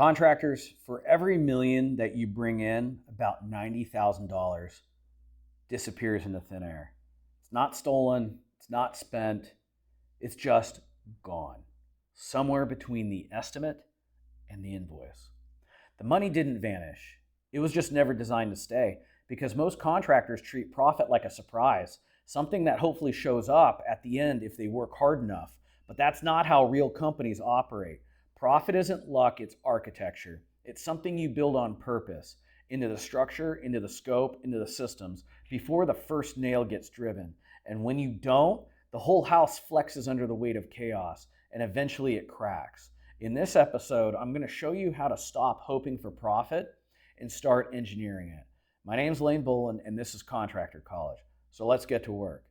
Contractors, for every million that you bring in, about $90,000 disappears into thin air. It's not stolen, it's not spent, it's just gone. Somewhere between the estimate and the invoice. The money didn't vanish. It was just never designed to stay because most contractors treat profit like a surprise, something that hopefully shows up at the end if they work hard enough. But that's not how real companies operate. Profit isn't luck, it's architecture. It's something you build on purpose, into the structure, into the scope, into the systems, before the first nail gets driven. And when you don't, the whole house flexes under the weight of chaos, and eventually it cracks. In this episode, I'm going to show you how to stop hoping for profit and start engineering it. My name's Lane Boland, and this is Contractor College. So let's get to work.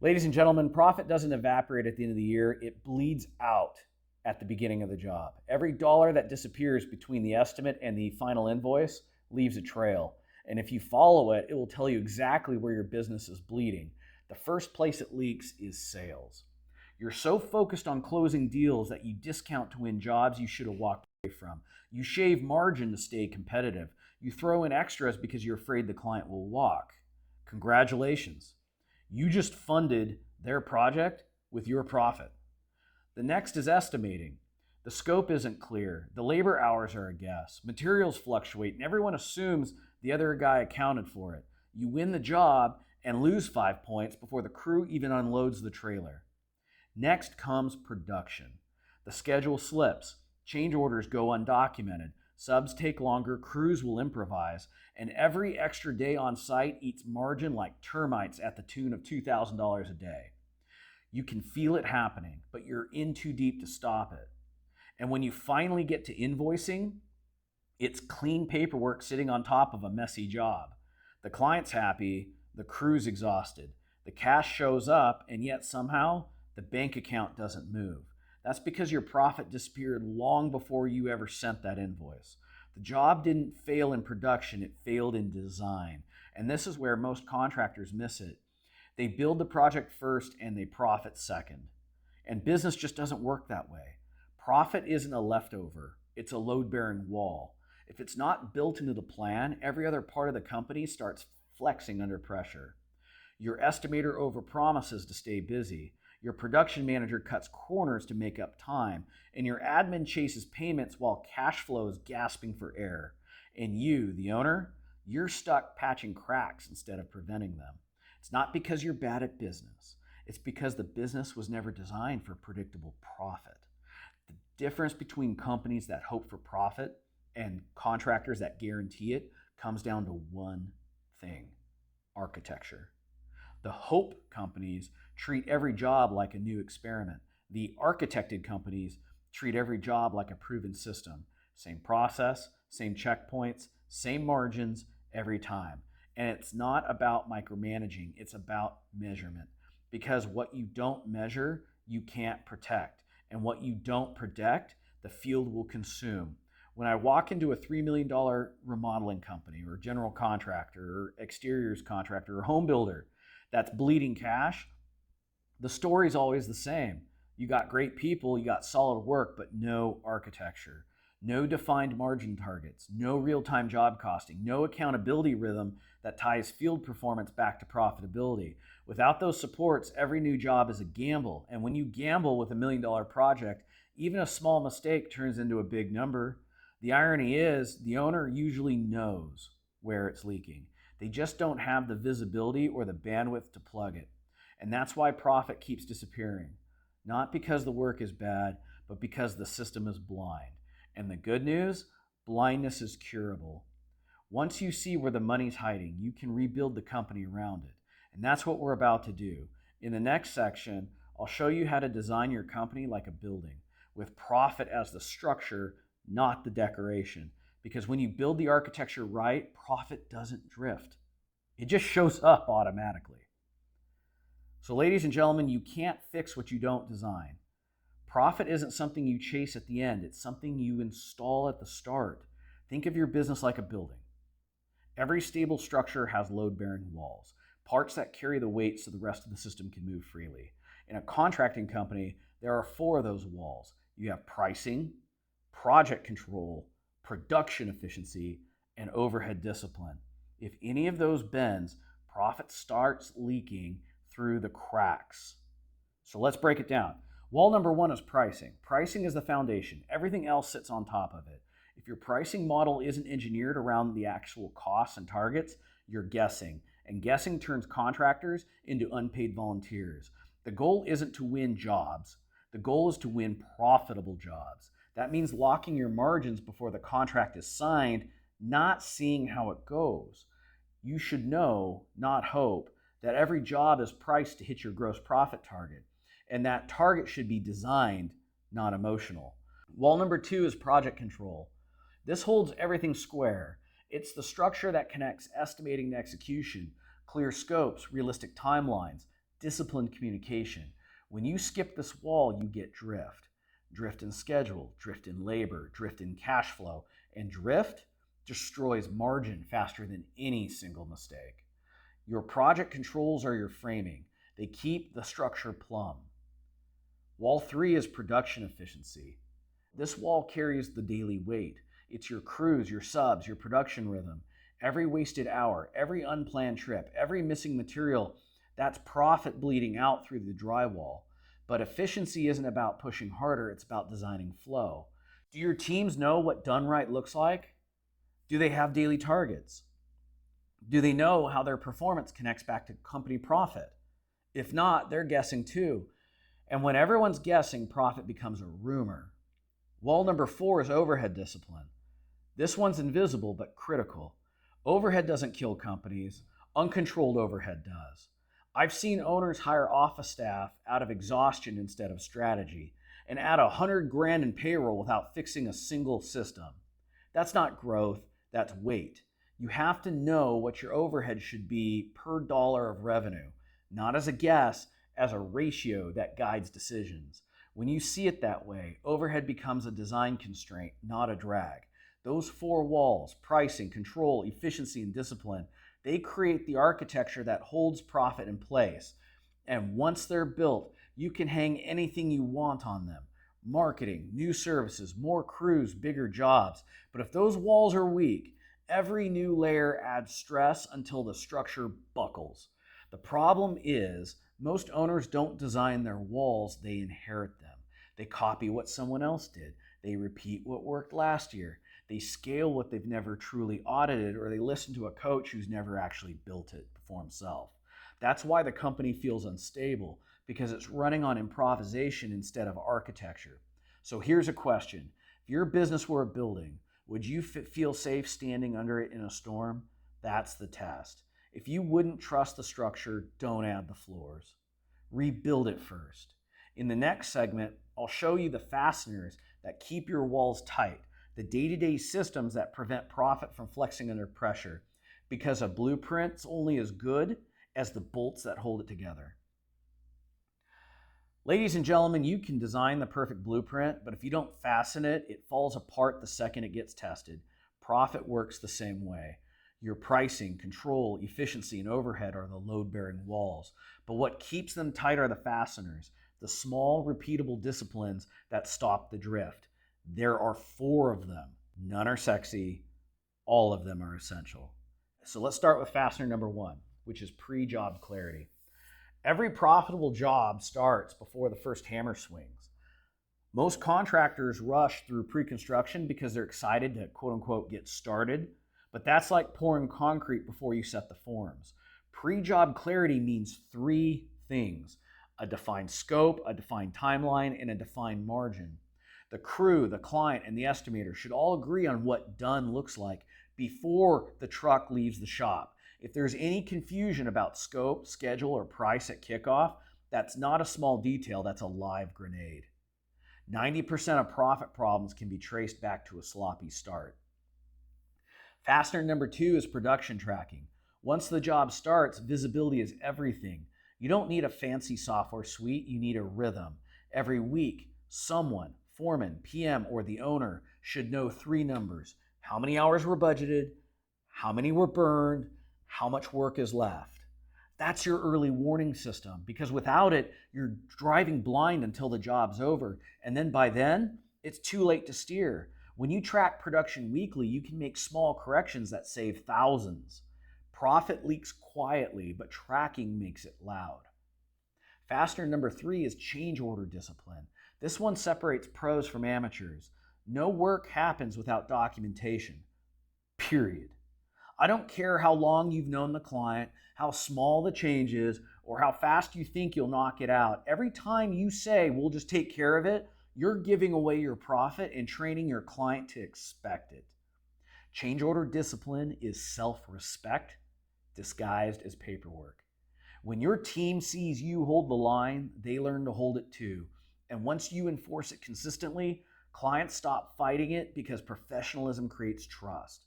Ladies and gentlemen, profit doesn't evaporate at the end of the year. It bleeds out at the beginning of the job. Every dollar that disappears between the estimate and the final invoice leaves a trail. And if you follow it, it will tell you exactly where your business is bleeding. The first place it leaks is sales. You're so focused on closing deals that you discount to win jobs you should have walked away from. You shave margin to stay competitive. You throw in extras because you're afraid the client will walk. Congratulations. You just funded their project with your profit. The next is estimating. The scope isn't clear. The labor hours are a guess. Materials fluctuate, and everyone assumes the other guy accounted for it. You win the job and lose 5 points before the crew even unloads the trailer. Next comes production. The schedule slips. Change orders go undocumented. Subs take longer, crews will improvise, and every extra day on site eats margin like termites at the tune of $2,000 a day. You can feel it happening, but you're in too deep to stop it. And when you finally get to invoicing, it's clean paperwork sitting on top of a messy job. The client's happy, the crew's exhausted. The cash shows up, and yet somehow the bank account doesn't move. That's because your profit disappeared long before you ever sent that invoice. The job didn't fail in production, it failed in design. And this is where most contractors miss it. They build the project first and they profit second. And business just doesn't work that way. Profit isn't a leftover, it's a load-bearing wall. If it's not built into the plan, every other part of the company starts flexing under pressure. Your estimator overpromises to stay busy. Your production manager cuts corners to make up time. And your admin chases payments while cash flow is gasping for air. And you, the owner, you're stuck patching cracks instead of preventing them. It's not because you're bad at business. It's because the business was never designed for predictable profit. The difference between companies that hope for profit and contractors that guarantee it comes down to one thing: architecture. The hope companies treat every job like a new experiment. The architected companies treat every job like a proven system. Same process, same checkpoints, same margins every time. And it's not about micromanaging, it's about measurement. Because what you don't measure, you can't protect. And what you don't protect, the field will consume. When I walk into a $3 million remodeling company or general contractor or exteriors contractor or home builder that's bleeding cash, the story's always the same. You got great people, you got solid work, but no architecture. No defined margin targets, no real-time job costing, no accountability rhythm that ties field performance back to profitability. Without those supports, every new job is a gamble. And when you gamble with $1 million project, even a small mistake turns into a big number. The irony is, the owner usually knows where it's leaking. They just don't have the visibility or the bandwidth to plug it. And that's why profit keeps disappearing. Not because the work is bad, but because the system is blind. And the good news, blindness is curable. Once you see where the money's hiding, you can rebuild the company around it. And that's what we're about to do. In the next section, I'll show you how to design your company like a building, with profit as the structure, not the decoration. Because when you build the architecture right, profit doesn't drift. It just shows up automatically. So ladies and gentlemen, you can't fix what you don't design. Profit isn't something you chase at the end. It's something you install at the start. Think of your business like a building. Every stable structure has load-bearing walls, parts that carry the weight so the rest of the system can move freely. In a contracting company, there are 4 of those walls. You have pricing, project control, production efficiency, and overhead discipline. If any of those bends, profit starts leaking through the cracks. So let's break it down. Wall number one is pricing. Pricing is the foundation. Everything else sits on top of it. If your pricing model isn't engineered around the actual costs and targets, you're guessing. And guessing turns contractors into unpaid volunteers. The goal isn't to win jobs. The goal is to win profitable jobs. That means locking your margins before the contract is signed, not seeing how it goes. You should know, not hope, that every job is priced to hit your gross profit target. And that target should be designed, not emotional. Wall number two is project control. This holds everything square. It's the structure that connects estimating and execution, clear scopes, realistic timelines, disciplined communication. When you skip this wall, you get drift. Drift in schedule, drift in labor, drift in cash flow, and drift destroys margin faster than any single mistake. Your project controls are your framing. They keep the structure plumb. Wall three is production efficiency. This wall carries the daily weight. It's your crews, your subs, your production rhythm. Every wasted hour, every unplanned trip, every missing material, that's profit bleeding out through the drywall. But efficiency isn't about pushing harder, it's about designing flow. Do your teams know what done right looks like? Do they have daily targets? Do they know how their performance connects back to company profit? If not, they're guessing too. And when everyone's guessing, profit becomes a rumor. Wall number four is overhead discipline. This one's invisible but critical. Overhead doesn't kill companies. Uncontrolled overhead does. I've seen owners hire office staff out of exhaustion instead of strategy and add $100,000 in payroll without fixing a single system. That's not growth, that's weight. You have to know what your overhead should be per dollar of revenue, not as a guess, as a ratio that guides decisions. When you see it that way, overhead becomes a design constraint, not a drag. Those four walls, pricing, control, efficiency, and discipline, they create the architecture that holds profit in place. And once they're built, you can hang anything you want on them. Marketing, new services, more crews, bigger jobs. But if those walls are weak, every new layer adds stress until the structure buckles. The problem is, most owners don't design their walls, they inherit them. They copy what someone else did. They repeat what worked last year. They scale what they've never truly audited, or they listen to a coach who's never actually built it for himself. That's why the company feels unstable, because it's running on improvisation instead of architecture. So here's a question. If your business were a building, would you feel safe standing under it in a storm? That's the test. If you wouldn't trust the structure, don't add the floors. Rebuild it first. In the next segment, I'll show you the fasteners that keep your walls tight, the day-to-day systems that prevent profit from flexing under pressure, because a blueprint's only as good as the bolts that hold it together. Ladies and gentlemen, you can design the perfect blueprint, but if you don't fasten it, it falls apart the second it gets tested. Profit works the same way. Your pricing, control, efficiency, and overhead are the load-bearing walls. But what keeps them tight are the fasteners, the small, repeatable disciplines that stop the drift. There are four of them. None are sexy. All of them are essential. So let's start with fastener number one, which is pre-job clarity. Every profitable job starts before the first hammer swings. Most contractors rush through pre-construction because they're excited to quote-unquote get started, but that's like pouring concrete before you set the forms. Pre-job clarity means three things: a defined scope, a defined timeline, and a defined margin. The crew, the client, and the estimator should all agree on what done looks like before the truck leaves the shop. If there's any confusion about scope, schedule, or price at kickoff, that's not a small detail, that's a live grenade. 90% of profit problems can be traced back to a sloppy start. Fastener number two is production tracking. Once the job starts, visibility is everything. You don't need a fancy software suite, you need a rhythm. Every week, someone, foreman, PM, or the owner should know three numbers: how many hours were budgeted, how many were burned, how much work is left. That's your early warning system, because without it, you're driving blind until the job's over. And then by then, it's too late to steer. When you track production weekly, you can make small corrections that save thousands. Profit leaks quietly, but tracking makes it loud. Fastener number 3 is change order discipline. This one separates pros from amateurs. No work happens without documentation, period. I don't care how long you've known the client, how small the change is, or how fast you think you'll knock it out. Every time you say, we'll just take care of it, you're giving away your profit and training your client to expect it. Change order discipline is self-respect disguised as paperwork. When your team sees you hold the line, they learn to hold it too. And once you enforce it consistently, clients stop fighting it because professionalism creates trust.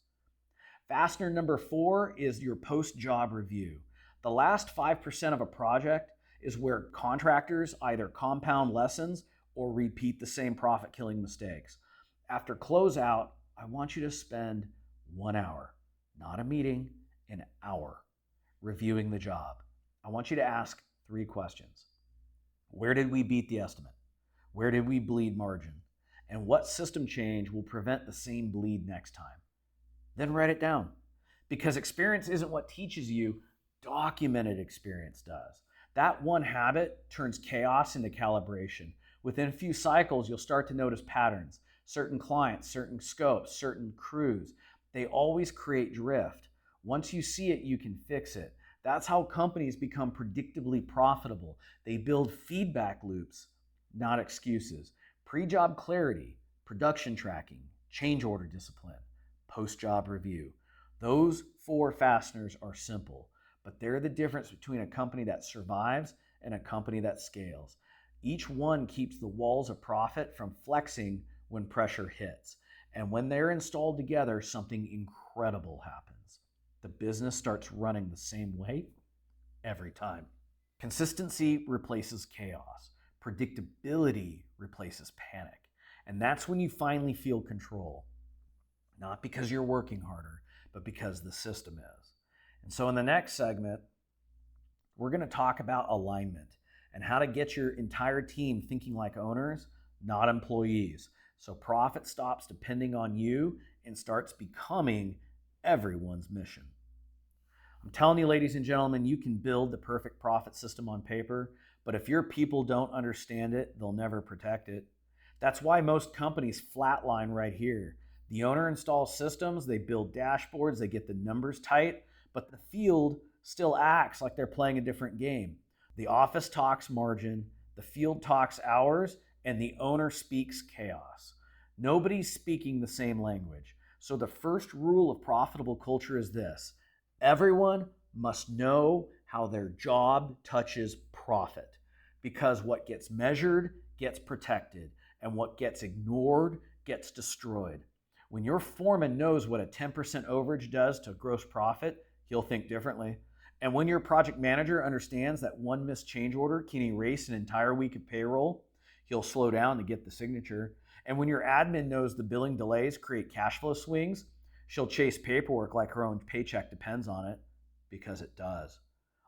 Fastener number 4 is your post-job review. The last 5% of a project is where contractors either compound lessons or repeat the same profit-killing mistakes. After closeout, I want you to spend 1 hour, not a meeting, an hour, reviewing the job. I want you to ask 3 questions. Where did we beat the estimate? Where did we bleed margin? And what system change will prevent the same bleed next time? Then write it down. Because experience isn't what teaches you, documented experience does. That one habit turns chaos into calibration. Within a few cycles, you'll start to notice patterns. Certain clients, certain scopes, certain crews, they always create drift. Once you see it, you can fix it. That's how companies become predictably profitable. They build feedback loops, not excuses. Pre-job clarity, production tracking, change order discipline, post-job review. Those 4 fasteners are simple, but they're the difference between a company that survives and a company that scales. Each one keeps the walls of profit from flexing when pressure hits. And when they're installed together, something incredible happens. The business starts running the same way every time. Consistency replaces chaos. Predictability replaces panic. And that's when you finally feel control. Not because you're working harder, but because the system is. And so in the next segment, we're going to talk about alignment and how to get your entire team thinking like owners, not employees. So profit stops depending on you and starts becoming everyone's mission. I'm telling you, ladies and gentlemen, you can build the perfect profit system on paper, but if your people don't understand it, they'll never protect it. That's why most companies flatline right here. The owner installs systems, they build dashboards, they get the numbers tight, but the field still acts like they're playing a different game. The office talks margin, the field talks hours, and the owner speaks chaos. Nobody's speaking the same language. So the first rule of profitable culture is this: everyone must know how their job touches profit, because what gets measured gets protected, and what gets ignored gets destroyed. When your foreman knows what a 10% overage does to gross profit, he'll think differently. And when your project manager understands that one missed change order can erase an entire week of payroll, he'll slow down to get the signature. And when your admin knows the billing delays create cash flow swings, she'll chase paperwork like her own paycheck depends on it, because it does.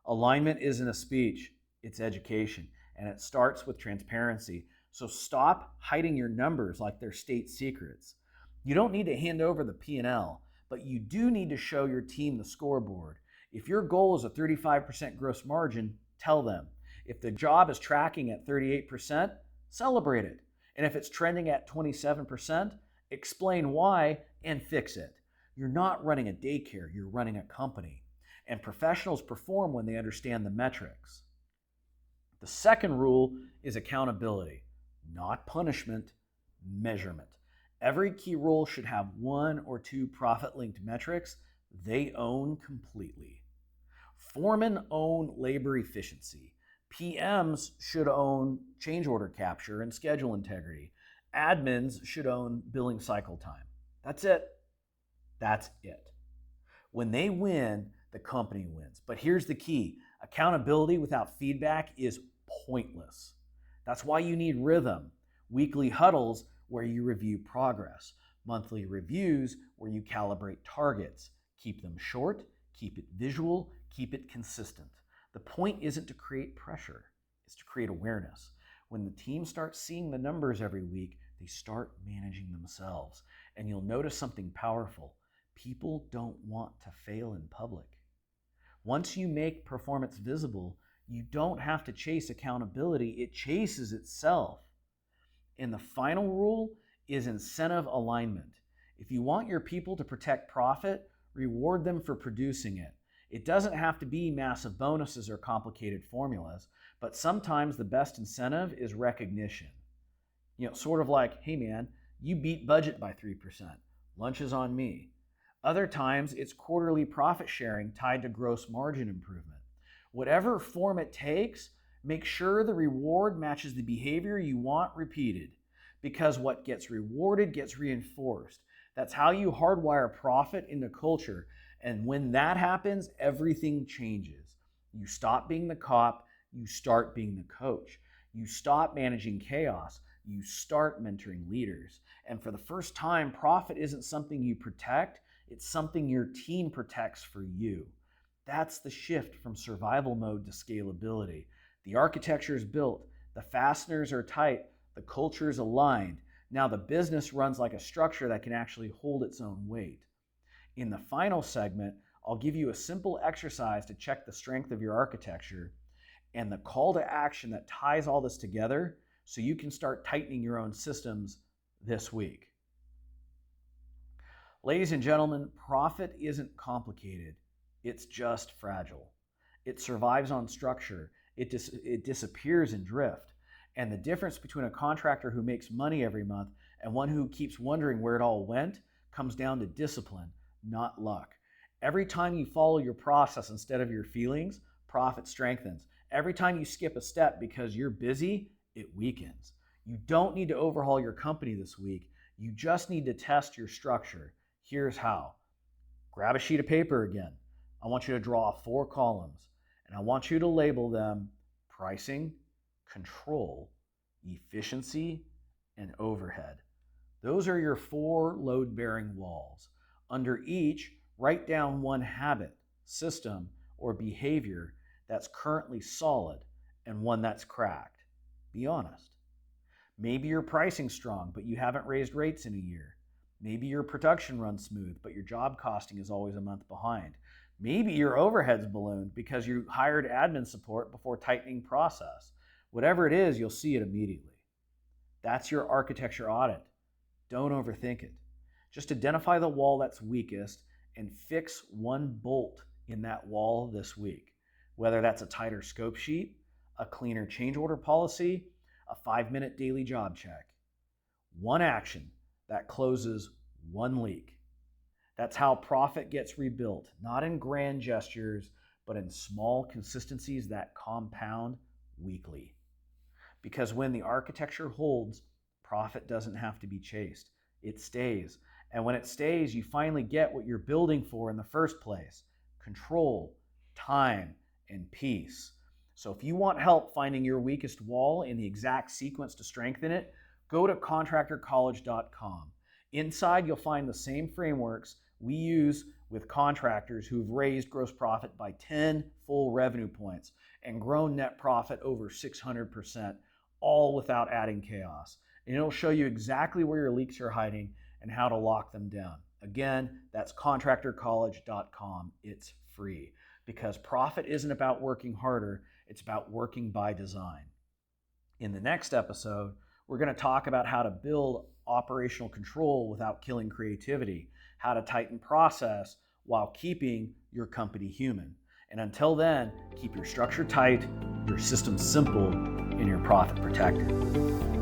Alignment isn't a speech, it's education, and it starts with transparency. So stop hiding your numbers like they're state secrets. You don't need to hand over the P&L, but you do need to show your team the scoreboard. If your goal is a 35% gross margin, tell them. If the job is tracking at 38%, celebrate it. And if it's trending at 27%, explain why and fix it. You're not running a daycare, you're running a company. And professionals perform when they understand the metrics. The second rule is accountability, not punishment, measurement. Every key role should have 1 or 2 profit-linked metrics they own completely. Foremen own labor efficiency. PMs should own change order capture and schedule integrity. Admins should own billing cycle time. That's it. That's it. When they win, the company wins. But here's the key. Accountability without feedback is pointless. That's why you need rhythm. Weekly huddles where you review progress. Monthly reviews where you calibrate targets. Keep them short, keep it visual, keep it consistent. The point isn't to create pressure, it's to create awareness. When the team starts seeing the numbers every week, they start managing themselves. And you'll notice something powerful. People don't want to fail in public. Once you make performance visible, you don't have to chase accountability. It chases itself. And the final rule is incentive alignment. If you want your people to protect profit, reward them for producing it. It doesn't have to be massive bonuses or complicated formulas, but sometimes the best incentive is recognition. Sort of like, hey man, you beat budget by 3%. Lunch is on me. Other times it's quarterly profit sharing tied to gross margin improvement. Whatever form it takes, make sure the reward matches the behavior you want repeated, because what gets rewarded gets reinforced. That's how you hardwire profit into culture. And when that happens, everything changes. You stop being the cop, you start being the coach. You stop managing chaos, you start mentoring leaders. And for the first time, profit isn't something you protect, it's something your team protects for you. That's the shift from survival mode to scalability. The architecture is built, the fasteners are tight, the culture is aligned. Now the business runs like a structure that can actually hold its own weight. In the final segment, I'll give you a simple exercise to check the strength of your architecture and the call to action that ties all this together so you can start tightening your own systems this week. Ladies and gentlemen, profit isn't complicated. It's just fragile. It survives on structure. It disappears in drift. And the difference between a contractor who makes money every month and one who keeps wondering where it all went comes down to discipline, not luck. Every time you follow your process instead of your feelings, profit strengthens. Every time you skip a step because you're busy, it weakens. You don't need to overhaul your company this week. You just need to test your structure. Here's how. Grab a sheet of paper again. I want you to draw 4 columns, and I want you to label them pricing, control, efficiency, and overhead. Those are your 4 load-bearing walls. Under each, write down one habit, system, or behavior that's currently solid and one that's cracked. Be honest. Maybe your pricing's strong, but you haven't raised rates in a year. Maybe your production runs smooth, but your job costing is always a month behind. Maybe your overhead's ballooned because you hired admin support before tightening process. Whatever it is, you'll see it immediately. That's your architecture audit. Don't overthink it. Just identify the wall that's weakest and fix one bolt in that wall this week. Whether that's a tighter scope sheet, a cleaner change order policy, a 5-minute daily job check. One action that closes one leak. That's how profit gets rebuilt, not in grand gestures, but in small consistencies that compound weekly. Because when the architecture holds, profit doesn't have to be chased. It stays. And when it stays, you finally get what you're building for in the first place: control, time, and peace. So if you want help finding your weakest wall in the exact sequence to strengthen it, go to contractorcollege.com. Inside, you'll find the same frameworks we use with contractors who've raised gross profit by 10 full revenue points and grown net profit over 600%, all without adding chaos. And it'll show you exactly where your leaks are hiding and how to lock them down. Again, that's contractorcollege.com. It's free, because profit isn't about working harder, it's about working by design. In the next episode, we're going to talk about how to build operational control without killing creativity, how to tighten process while keeping your company human. And until then, keep your structure tight, your system simple, and your profit protected.